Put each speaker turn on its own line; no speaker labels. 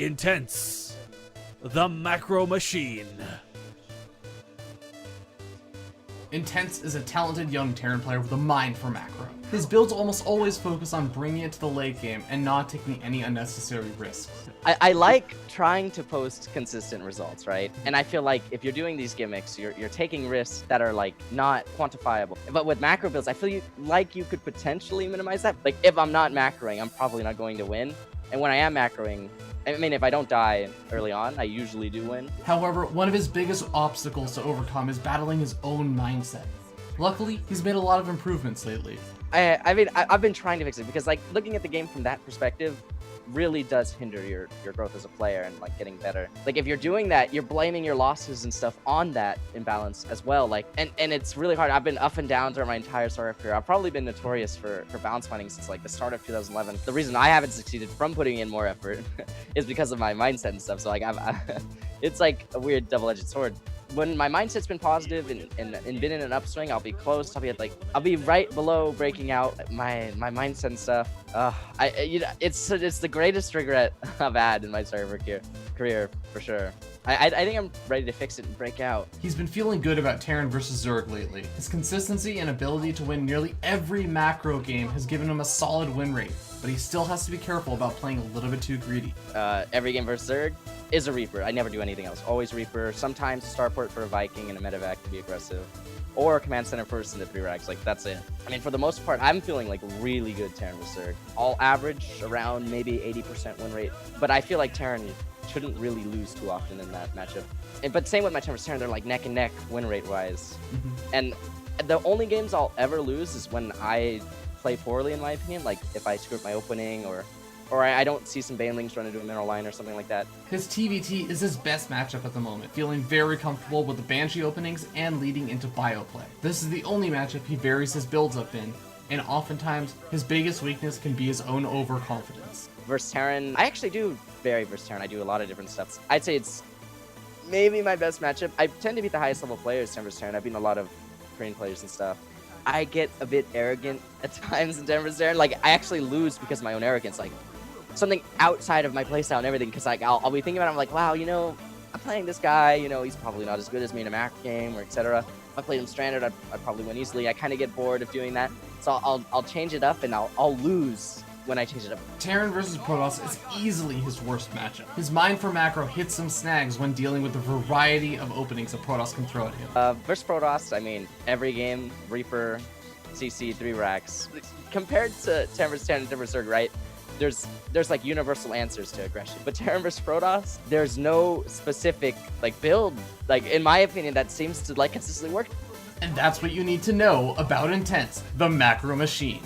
Intense, the macro machine.
Intense is a talented young Terran player with a mind for macro. His builds almost always focus on bringing it to the late game and not taking any unnecessary risks.
I like trying to post consistent results, right? And I feel like if you're doing these gimmicks, you're taking risks that are like not quantifiable. But with macro builds, I feel like you could potentially minimize that. Like if I'm not macroing, I'm probably not going to win. And when I am macroing, I mean, if I don't die early on, I usually do win.
However, one of his biggest obstacles to overcome is battling his own mindset. Luckily, he's made a lot of improvements lately.
I mean, I've been trying to fix it because, like, looking at the game from that perspective really does hinder your growth as a player and, like, getting better. Like, if you're doing that, you're blaming your losses and stuff on that imbalance as well. Like, and it's really hard. I've been up and down throughout my entire StarCraft career. I've probably been notorious for balance finding since, like, the start of 2011. The reason I haven't succeeded from putting in more effort is because of my mindset and stuff. So, like, it's, like, a weird double-edged sword. When my mindset's been positive and been in an upswing, I'll be close. I'll be right below breaking out. My mindset and stuff. It's the greatest regret I've had in my server career for sure. I think I'm ready to fix it and break out.
He's been feeling good about Terran versus Zerg lately. His consistency and ability to win nearly every macro game has given him a solid win rate, but he still has to be careful about playing a little bit too greedy.
Every game versus Zerg is a Reaper. I never do anything else. Always Reaper. Sometimes Starport for a Viking and a medevac to be aggressive. Or Command Center first into 3 racks. Like, that's it. I mean, for the most part, I'm feeling like really good Terran versus Zerg. All average, around maybe 80% win rate. But I feel like Terran shouldn't really lose too often in that matchup. But same with my Terran versus Terran, they're like neck and neck win rate wise. And the only games I'll ever lose is when I play poorly, in my opinion. Like if I screw up my opening or I don't see some Banelings run into a mineral line or something like that.
His TVT is his best matchup at the moment, feeling very comfortable with the Banshee openings and leading into bio play. This is the only matchup he varies his builds up in, and oftentimes his biggest weakness can be his own overconfidence.
Versus Terran, I actually do vary versus Terran. I do a lot of different stuff. I'd say it's maybe my best matchup. I tend to beat the highest level players Terran versus Terran. I've beaten a lot of Korean players and stuff. I get a bit arrogant at times in Terran versus Terran. Like, I actually lose because of my own arrogance. Like, something outside of my playstyle and everything, because like I'll be thinking about it, I'm like, wow, you know, I'm playing this guy, you know, he's probably not as good as me in a macro game or etc. If I played him stranded, I'd probably win easily. I kind of get bored of doing that, so I'll change it up and I'll lose when I change it up.
Terran versus Protoss is easily his worst matchup. His mind for macro hits some snags when dealing with the variety of openings a Protoss can throw at him.
Versus Protoss, I mean, every game, Reaper, CC, 3 racks. Compared to Terran versus Terran and Terran versus Zerg, right? There's like universal answers to aggression, but Terran versus Protoss, there's no specific like build, like in my opinion, that seems to like consistently work.
And that's what you need to know about Intense, the macro machine.